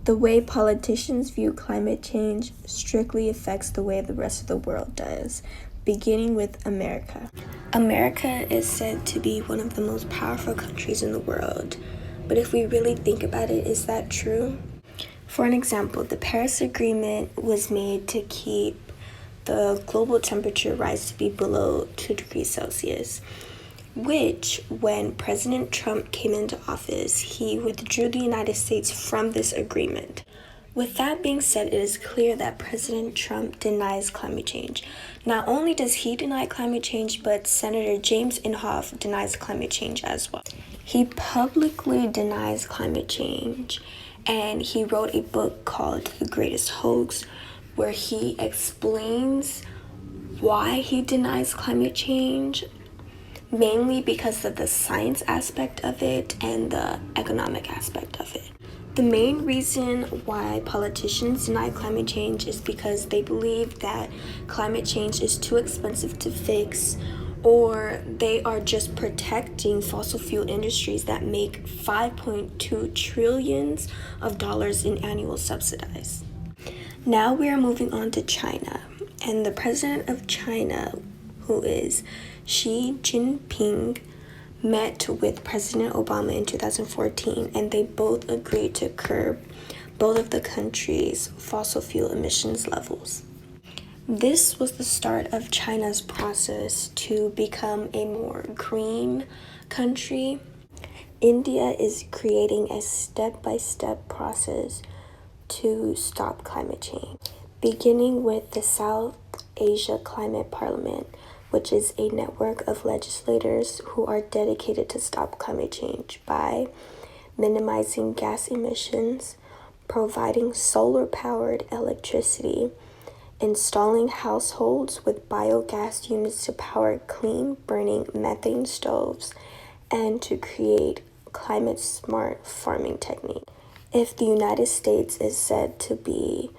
The way politicians view climate change strictly affects the way the rest of the world does, beginning with America. America is said to be one of the most powerful countries in the world, but if we really think about it, is that true? For an example, the Paris Agreement was made to keep the global temperature rise to be below 2 degrees Celsius, which, when President Trump came into office, he withdrew the United States from this agreement. With that being said, it is clear that President Trump denies climate change. Not only does he deny climate change, but Senator James Inhofe denies climate change as well. He publicly denies climate change, and he wrote a book called The Greatest Hoax, where he explains why he denies climate change, mainly because of the science aspect of it and the economic aspect of it. The main reason why politicians deny climate change is because they believe that climate change is too expensive to fix, or they are just protecting fossil fuel industries that make $5.2 trillion in annual subsidies. Now we are moving on to China, and the president of China, who is Xi Jinping, met with President Obama in 2014, and they both agreed to curb both of the countries' fossil fuel emissions levels. This was the start of China's process to become a more green country. India is creating a step-by-step process to stop climate change, beginning with the South Asia Climate Parliament, which is a network of legislators who are dedicated to stop climate change by minimizing gas emissions, providing solar-powered electricity, installing households with biogas units to power clean-burning methane stoves, and to create climate-smart farming techniques. If the United States is said to be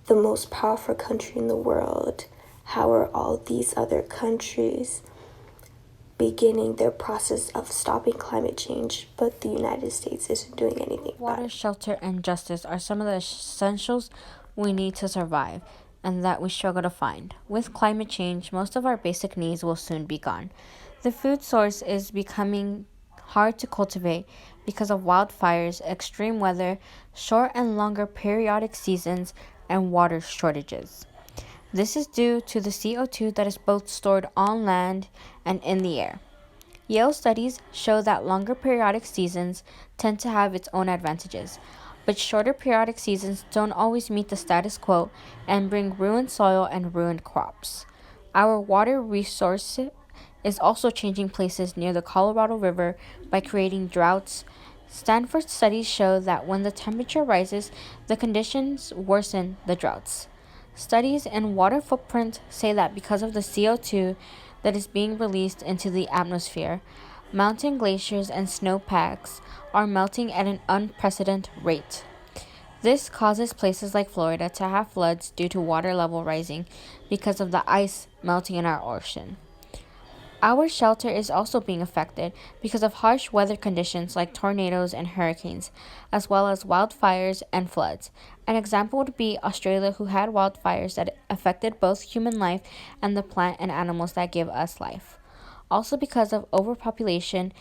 the most powerful country in the world, how are all these other countries beginning their process of stopping climate change, but the United States isn't doing anything about Water, it? shelter, and justice are some of the essentials we need to survive and that we struggle to find. With climate change, most of our basic needs will soon be gone. The food source is becoming hard to cultivate because of wildfires, extreme weather, short and longer periodic seasons, and water shortages. This is due to the CO2 that is both stored on land and in the air. Yale studies show that longer periodic seasons tend to have its own advantages, but shorter periodic seasons don't always meet the status quo and bring ruined soil and ruined crops. Our water resource is also changing places near the Colorado River by creating droughts. Stanford studies show that when the temperature rises, the conditions worsen the droughts. Studies in water footprint say that because of the CO2 that is being released into the atmosphere, mountain glaciers and snowpacks are melting at an unprecedented rate. This causes places like Florida to have floods due to water level rising because of the ice melting in our ocean. Our shelter is also being affected because of harsh weather conditions like tornadoes and hurricanes, as well as wildfires and floods. An example would be Australia, who had wildfires that affected both human life and the plant and animals that give us life. Also, because of overpopulation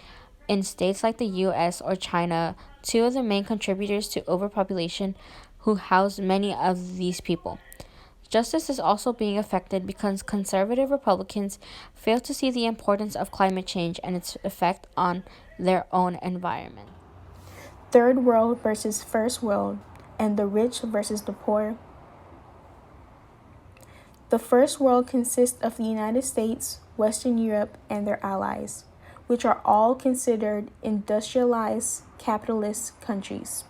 in states like the US or China, two of the main contributors to overpopulation who house many of these people. Justice is also being affected because conservative Republicans fail to see the importance of climate change and its effect on their own environment. Third world versus first world, and the rich versus the poor. The first world consists of the United States, Western Europe, and their allies, which are all considered industrialized capitalist countries.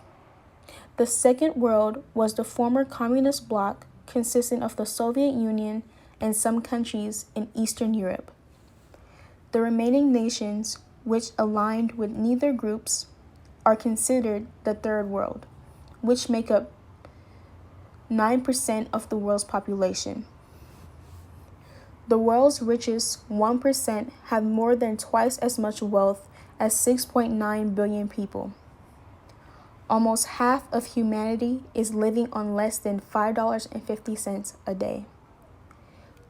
The second world was the former communist bloc consisting of the Soviet Union and some countries in Eastern Europe. The remaining nations, which aligned with neither groups, are considered the third world, which make up 9% of the world's population. The world's richest 1% have more than twice as much wealth as 6.9 billion people. Almost half of humanity is living on less than $5.50 a day.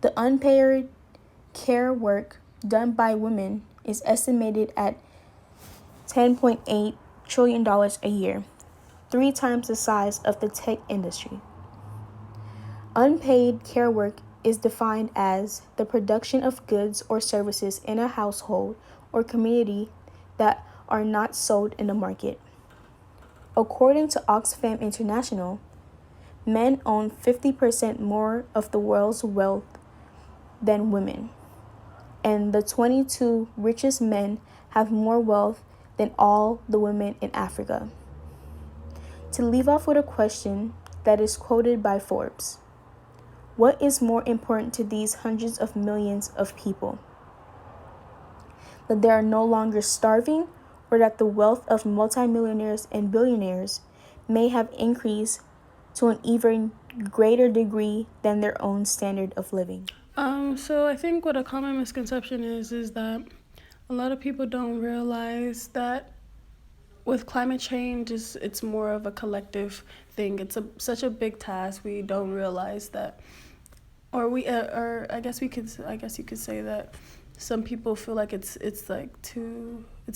The unpaid care work done by women is estimated at $10.8 trillion a year, 3 times the size of the tech industry. Unpaid care work is defined as the production of goods or services in a household or community that are not sold in the market. According to Oxfam International, men own 50% more of the world's wealth than women, and the 22 richest men have more wealth than all the women in Africa. To leave off with a question that is quoted by Forbes: what is more important to these hundreds of millions of people? That they are no longer starving, or that the wealth of multimillionaires and billionaires may have increased to an even greater degree than their own standard of living? So I think what a common misconception is that a lot of people don't realize that with climate change, it's more of a collective thing. It's such a big task. We don't realize that, or I guess you could say that some people feel like it's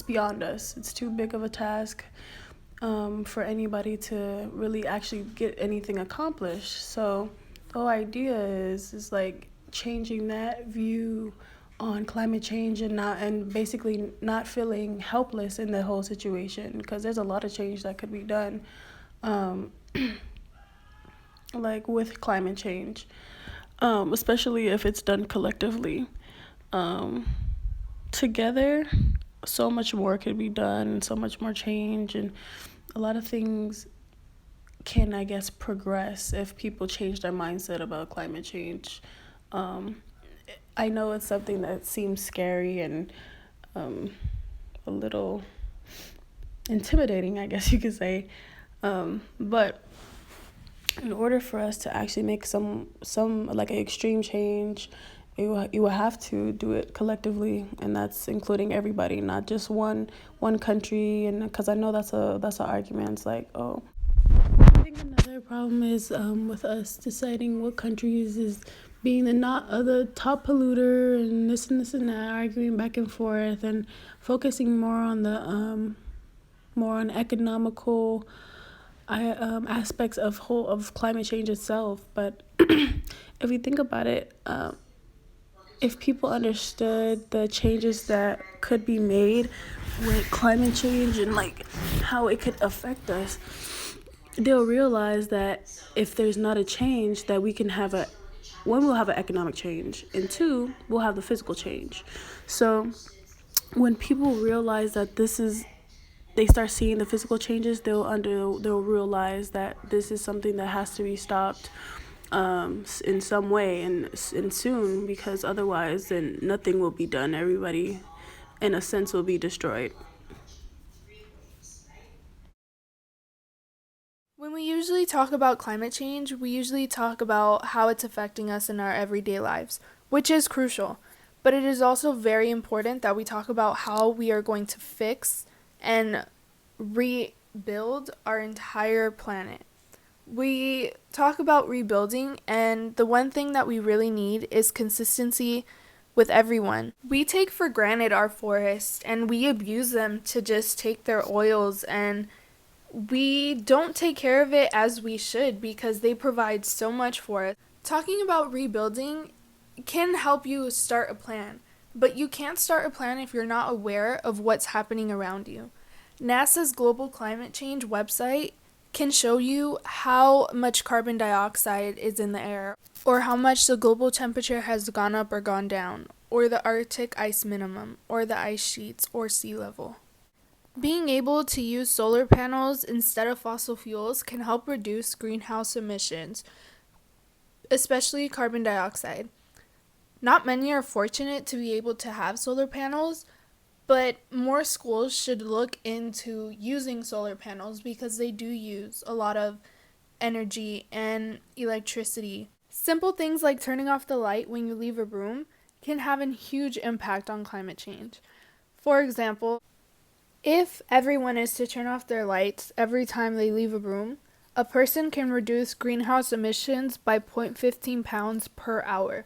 beyond us. It's too big of a task for anybody to really actually get anything accomplished. So the whole idea is like changing that view on climate change and basically not feeling helpless in the whole situation, because there's a lot of change that could be done like with climate change, especially if it's done collectively. Together, so much more could be done, so much more change, and a lot of things can, I guess, progress if people change their mindset about climate change. I know it's something that seems scary and a little intimidating, I guess you could say. But in order for us to actually make some like an extreme change, you will have to do it collectively, and that's including everybody, not just one country. And because I know that's an argument. It's like, oh, I think another problem is with us deciding what countries is being the top polluter and this and that, arguing back and forth and focusing more on the economical aspects of climate change itself. But if you think about it, if people understood the changes that could be made with climate change and like how it could affect us, they'll realize that if there's not a change, that we can have we'll have an economic change, and 2, we'll have the physical change. So when people realize that they start seeing the physical changes, they'll realize that this is something that has to be stopped in some way and soon, because otherwise then nothing will be done. Everybody, in a sense, will be destroyed. When we usually talk about climate change, we usually talk about how it's affecting us in our everyday lives, which is crucial. But it is also very important that we talk about how we are going to fix and rebuild our entire planet. We talk about rebuilding, and the one thing that we really need is consistency with everyone. We take for granted our forests, and we abuse them to just take their oils, and we don't take care of it as we should because they provide so much for us. Talking about rebuilding can help you start a plan, but you can't start a plan if you're not aware of what's happening around you. NASA's Global Climate Change website can show you how much carbon dioxide is in the air, or how much the global temperature has gone up or gone down, or the Arctic ice minimum, or the ice sheets, or sea level. Being able to use solar panels instead of fossil fuels can help reduce greenhouse emissions, especially carbon dioxide. Not many are fortunate to be able to have solar panels, but more schools should look into using solar panels because they do use a lot of energy and electricity. Simple things like turning off the light when you leave a room can have a huge impact on climate change. For example, If everyone is to turn off their lights every time they leave a room, a person can reduce greenhouse emissions by 0.15 pounds per hour,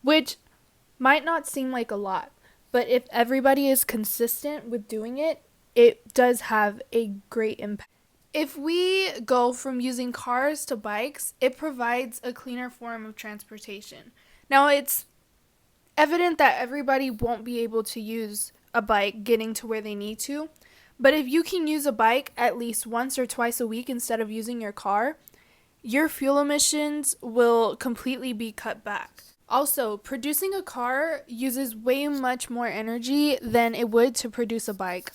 which might not seem like a lot, but if everybody is consistent with doing it, it does have a great impact. If we go from using cars to bikes, it provides a cleaner form of transportation. Now, it's evident that everybody won't be able to use a bike getting to where they need to, but if you can use a bike at least once or twice a week instead of using your car, your fuel emissions will completely be cut back. Also, producing a car uses way much more energy than it would to produce a bike.